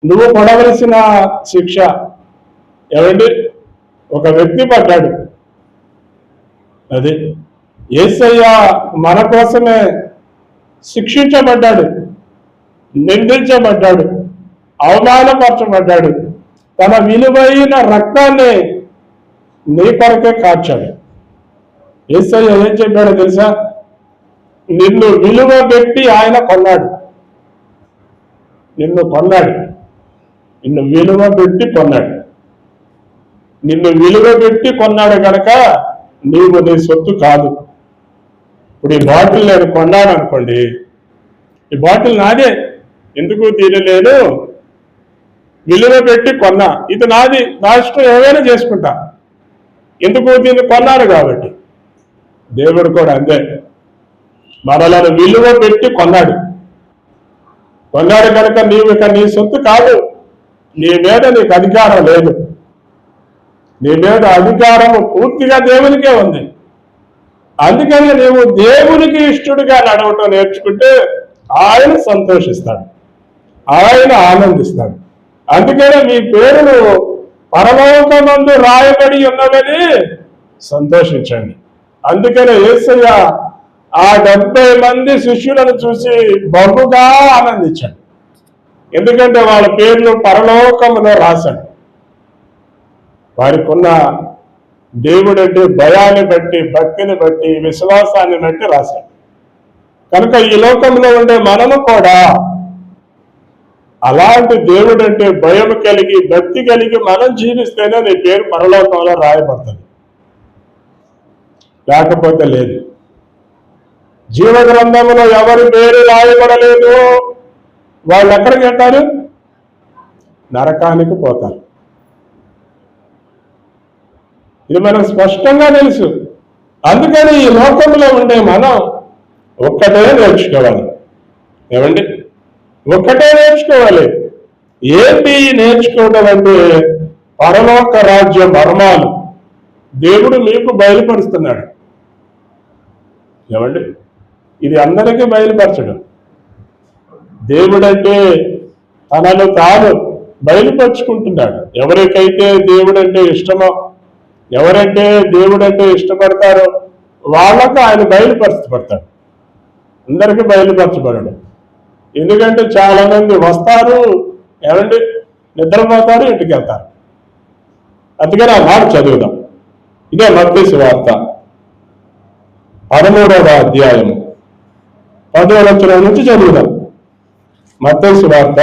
నువ్వు పడవలసిన శిక్ష ఏమండి ఒక వ్యక్తి పడ్డాడు. అది యేసయ్య మన కోసమే శిక్షించబడ్డాడు, నిందించబడ్డాడు, అవమానపరచబడ్డాడు. తన విలువైన రక్తాన్ని నీ కొరకే కార్చాడు. యేసయ్య ఏం చెప్పాడో తెలుసా? నిన్ను విలువ పెట్టి ఆయన కొన్నాడు. నిన్ను కొన్నాడు, నిన్ను విలువ పెట్టి కొన్నాడు. నిన్ను విలువ పెట్టి కొన్నాడు కనుక నీవు నీ సొత్తు కాదు. ఇప్పుడు ఈ బాటిల్ నేను కొన్నాను అనుకోండి, ఈ బాటిల్ నాదే, ఎందుకు తీరలేను, విలువ పెట్టి కొన్నా, ఇది నాది, నా ఇష్టం ఏమైనా చేసుకుంటా, ఎందుకు దీన్ని కొన్నాను కాబట్టి. దేవుడు కూడా అంతే, మనలను విలువ పెట్టి కొన్నాడు. కొన్నాడు కనుక నీవు ఇక నీ సొత్తు కాదు, నీ మీద నీకు అధికారం లేదు. నీ మీద అధికారం పూర్తిగా దేవునికే ఉంది. అందుకని నీవు దేవునికి ఇష్టడుగా నడవటం నేర్చుకుంటే ఆయన సంతోషిస్తాడు, ఆయన ఆనందిస్తాడు. అందుకనే మీ పేరును పరలోకమందు రాయబడి ఉన్నదని సంతోషించండి. అందుకనే యేసయ్య ఆ 70 మంది శిష్యులను చూసి బహుగా ఆనందించాడు. ఎందుకంటే వాళ్ళ పేర్లు పరలోకములో రాశాడు. వారికి ఉన్న దేవుడంటే భయాన్ని బట్టి, భక్తిని బట్టి, విశ్వాసాన్ని బట్టి రాశాడు. కనుక ఈ లోకంలో ఉండే మనము కూడా అలాంటి దేవుడంటే భయం కలిగి, భక్తి కలిగి మనం జీవిస్తేనే నీ పేరు పరలోకంలో రాయబడుతుంది, లేకపోతే లేదు. జీవ గ్రంథంలో ఎవరి పేరు రాయబడలేదు వాళ్ళు ఎక్కడికి వెళ్తారు? నరకానికి పోతారు. ఇది మనకు స్పష్టంగా తెలుసు. అందుకని ఈ లోకంలో ఉండే మనం ఒక్కటే నేర్చుకోవాలి. ఏమండి? ఒక్కటే నేర్చుకోవాలి. ఏంటి నేర్చుకోవడం అంటే పరలోక రాజ్య మర్మాలు దేవుడు మీకు బయలుపరుస్తున్నాడు. ఏమండి? ఇది అందరికీ బయలుపరచడం. దేవుడంటే తనను తాను బయలుపరుచుకుంటున్నాడు. ఎవరికైతే దేవుడంటే ఇష్టమో, ఎవరంటే దేవుడంటే ఇష్టపడతారో వాళ్ళకు ఆయన బయలుపరచబడతాడు. అందరికీ బయలుపరచబడడు. ఎందుకంటే చాలా మంది వస్తారు, ఏమండి, నిద్రపోతారు, ఇంటికి వెళ్తారు. అందుకని ఆ మాట చదువుదాం. ఇదే మత్తయి సువార్త 13వ అధ్యాయము 10వ వచనం నుంచి చదువుదాం. మత్తయి సువార్త